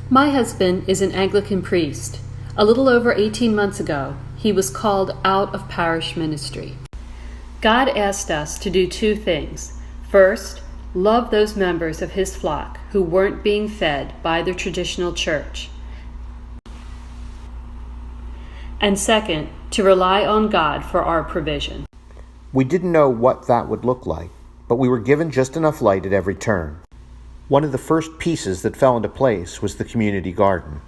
My husband is an Anglican priest. A little over 18 months ago, he was called out of parish ministry. God asked us to do two things. First, love those members of his flock who weren't being fed by the traditional church. And second, to rely on God for our provision. We didn't know what that would look like, but we were given just enough light at every turn. One of the first pieces that fell into place was the community garden,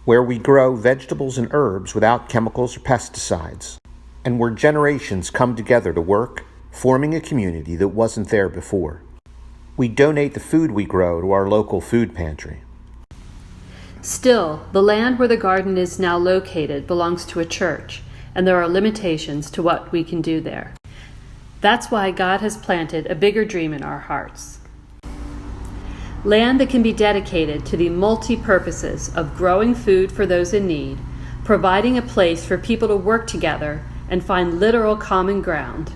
where we grow vegetables and herbs without chemicals or pesticides, and where generations come together to work, forming a community that wasn't there before. We donate the food we grow to our local food pantry. Still, the land where the garden is now located belongs to a church, and there are limitations to what we can do there. That's why God has planted a bigger dream in our hearts. Land that can be dedicated to the multi-purposes of growing food for those in need, providing a place for people to work together and find literal common ground,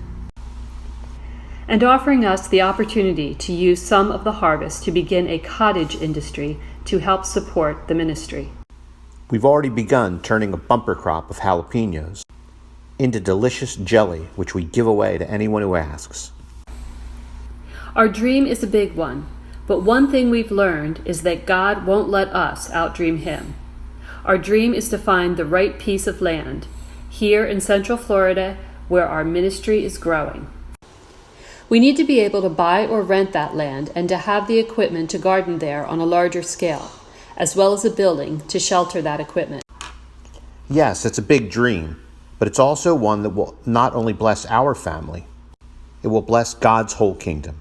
and offering us the opportunity to use some of the harvest to begin a cottage industry to help support the ministry. We've already begun turning a bumper crop of jalapenos into delicious jelly, which we give away to anyone who asks. Our dream is a big one, but one thing we've learned is that God won't let us outdream him. Our dream is to find the right piece of land here in Central Florida where our ministry is growing. We need to be able to buy or rent that land and to have the equipment to garden there on a larger scale, as well as a building to shelter that equipment. Yes, it's a big dream, but it's also one that will not only bless our family, it will bless God's whole kingdom.